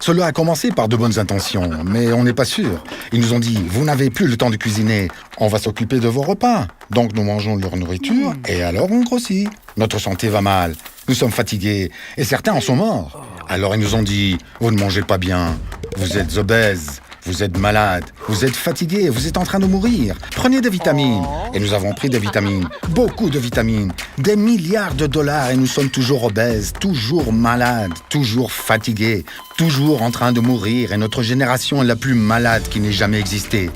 Cela a commencé par de bonnes intentions, mais on n'est pas sûr. Ils nous ont dit, vous n'avez plus le temps de cuisiner, on va s'occuper de vos repas. Donc nous mangeons leur nourriture et alors on grossit. Notre santé va mal, nous sommes fatigués et certains en sont morts. Alors ils nous ont dit, vous ne mangez pas bien, vous êtes obèses. Vous êtes malade, vous êtes fatigué, vous êtes en train de mourir. Prenez des vitamines. Et nous avons pris des vitamines, beaucoup de vitamines, des milliards de dollars et nous sommes toujours obèses, toujours malades, toujours fatigués, toujours en train de mourir et notre génération est la plus malade qui n'ait jamais existé.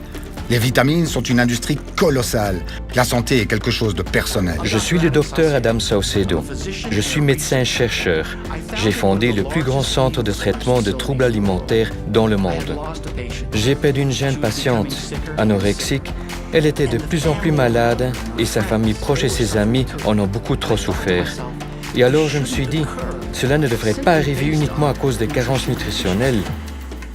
Les vitamines sont une industrie colossale. La santé est quelque chose de personnel. Je suis le docteur Adam Saucedo. Je suis médecin-chercheur. J'ai fondé le plus grand centre de traitement de troubles alimentaires dans le monde. J'ai perdu une jeune patiente, anorexique. Elle était de plus en plus malade et sa famille proche et ses amis en ont beaucoup trop souffert. Et alors je me suis dit, cela ne devrait pas arriver uniquement à cause des carences nutritionnelles.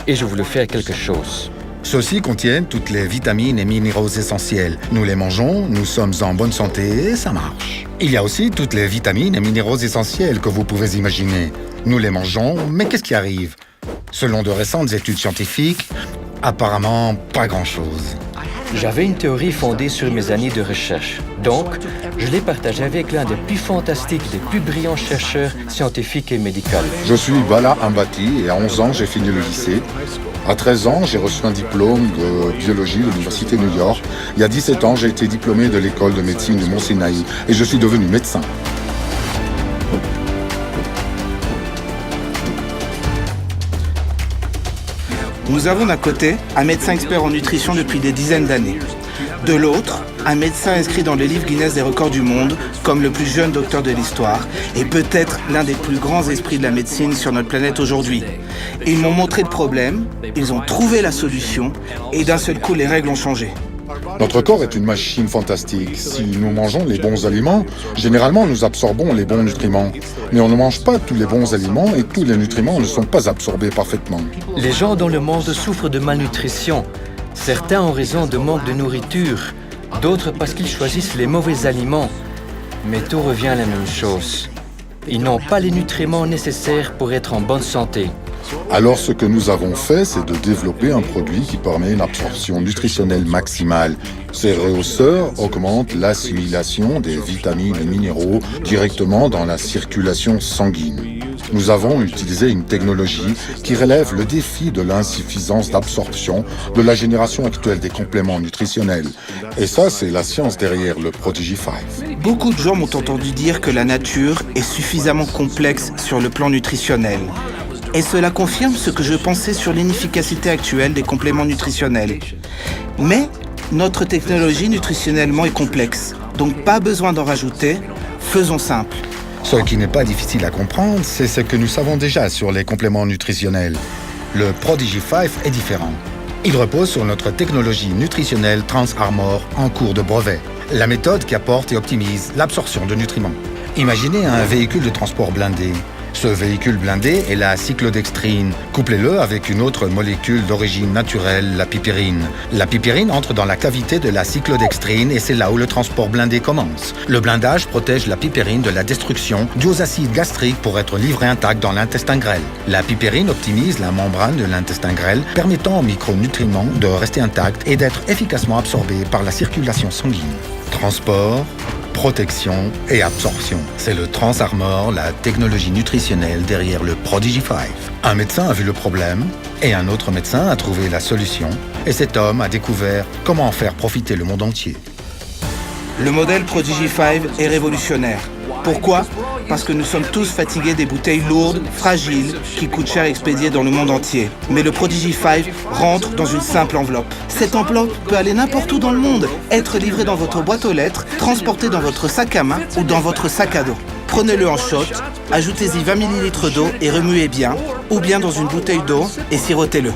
Et je voulais faire quelque chose. Ceux-ci contiennent toutes les vitamines et minéraux essentiels. Nous les mangeons, nous sommes en bonne santé et ça marche. Il y a aussi toutes les vitamines et minéraux essentiels que vous pouvez imaginer. Nous les mangeons, mais qu'est-ce qui arrive? Selon de récentes études scientifiques, apparemment pas grand-chose. J'avais une théorie fondée sur mes années de recherche. Donc, je l'ai partagée avec l'un des plus fantastiques, des plus brillants chercheurs scientifiques et médicaux. Je suis Bala Ambati et à 11 ans, j'ai fini le lycée. À 13 ans, j'ai reçu un diplôme de biologie de l'Université de New York. Il y a 17 ans, j'ai été diplômé de l'école de médecine de Mont-Sinaï et je suis devenu médecin. Nous avons d'un côté un médecin expert en nutrition depuis des dizaines d'années. De l'autre, un médecin inscrit dans le livre Guinness des records du monde comme le plus jeune docteur de l'histoire et peut-être l'un des plus grands esprits de la médecine sur notre planète aujourd'hui. Ils m'ont montré le problème, ils ont trouvé la solution et d'un seul coup les règles ont changé. Notre corps est une machine fantastique. Si nous mangeons les bons aliments, généralement nous absorbons les bons nutriments. Mais on ne mange pas tous les bons aliments et tous les nutriments ne sont pas absorbés parfaitement. Les gens dans le monde souffrent de malnutrition. Certains en raison de manque de nourriture, d'autres parce qu'ils choisissent les mauvais aliments. Mais tout revient à la même chose. Ils n'ont pas les nutriments nécessaires pour être en bonne santé. Alors ce que nous avons fait, c'est de développer un produit qui permet une absorption nutritionnelle maximale. Ces rehausseurs augmentent l'assimilation des vitamines et minéraux directement dans la circulation sanguine. Nous avons utilisé une technologie qui relève le défi de l'insuffisance d'absorption de la génération actuelle des compléments nutritionnels. Et ça, c'est la science derrière le Prodigy 5. Beaucoup de gens m'ont entendu dire que la nature est suffisamment complexe sur le plan nutritionnel. Et cela confirme ce que je pensais sur l'inefficacité actuelle des compléments nutritionnels. Mais notre technologie nutritionnellement est complexe, donc pas besoin d'en rajouter, faisons simple. Ce qui n'est pas difficile à comprendre, c'est ce que nous savons déjà sur les compléments nutritionnels. Le Prodigy 5 est différent. Il repose sur notre technologie nutritionnelle TransArmor en cours de brevet, la méthode qui apporte et optimise l'absorption de nutriments. Imaginez un véhicule de transport blindé. Ce véhicule blindé est la cyclodextrine. Couplez-le avec une autre molécule d'origine naturelle, la pipérine. La pipérine entre dans la cavité de la cyclodextrine et c'est là où le transport blindé commence. Le blindage protège la pipérine de la destruction aux acides gastriques pour être livré intact dans l'intestin grêle. La pipérine optimise la membrane de l'intestin grêle, permettant aux micronutriments de rester intacts et d'être efficacement absorbés par la circulation sanguine. Transport, protection et absorption. C'est le TransArmor, la technologie nutritionnelle derrière le Prodigy 5. Un médecin a vu le problème et un autre médecin a trouvé la solution. Et cet homme a découvert comment en faire profiter le monde entier. Le modèle Prodigy 5 est révolutionnaire. Pourquoi? Parce que nous sommes tous fatigués des bouteilles lourdes, fragiles, qui coûtent cher à expédier dans le monde entier. Mais le Prodigy 5 rentre dans une simple enveloppe. Cette enveloppe peut aller n'importe où dans le monde, être livrée dans votre boîte aux lettres, transportée dans votre sac à main ou dans votre sac à dos. Prenez-le en shot, ajoutez-y 20 ml d'eau et remuez bien, ou bien dans une bouteille d'eau et sirotez-le.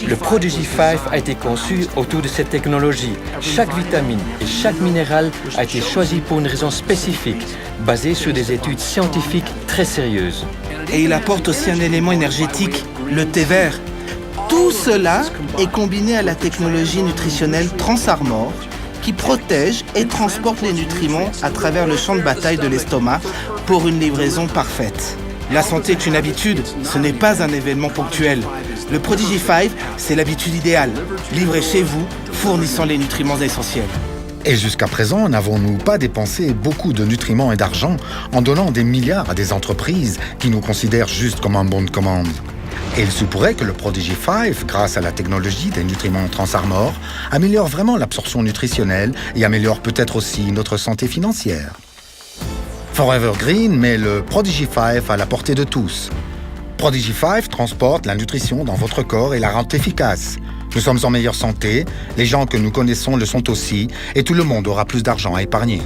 Le Prodigy 5 a été conçu autour de cette technologie. Chaque vitamine et chaque minéral a été choisi pour une raison spécifique, basée sur des études scientifiques très sérieuses. Et il apporte aussi un élément énergétique, le thé vert. Tout cela est combiné à la technologie nutritionnelle TransArmor, qui protège et transporte les nutriments à travers le champ de bataille de l'estomac pour une livraison parfaite. La santé est une habitude, ce n'est pas un événement ponctuel. Le Prodigy 5, c'est l'habitude idéale, livrée chez vous, fournissant les nutriments essentiels. Et jusqu'à présent, n'avons-nous pas dépensé beaucoup de nutriments et d'argent en donnant des milliards à des entreprises qui nous considèrent juste comme un bon de commande? Et il se pourrait que le Prodigy 5, grâce à la technologie des nutriments TransArmor, améliore vraiment l'absorption nutritionnelle et améliore peut-être aussi notre santé financière. Forever Green met le Prodigy 5 à la portée de tous. Prodigy 5 transporte la nutrition dans votre corps et la rend efficace. Nous sommes en meilleure santé, les gens que nous connaissons le sont aussi, et tout le monde aura plus d'argent à épargner.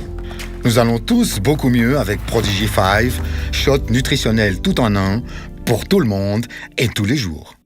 Nous allons tous beaucoup mieux avec Prodigy 5, shot nutritionnel tout en un, pour tout le monde et tous les jours.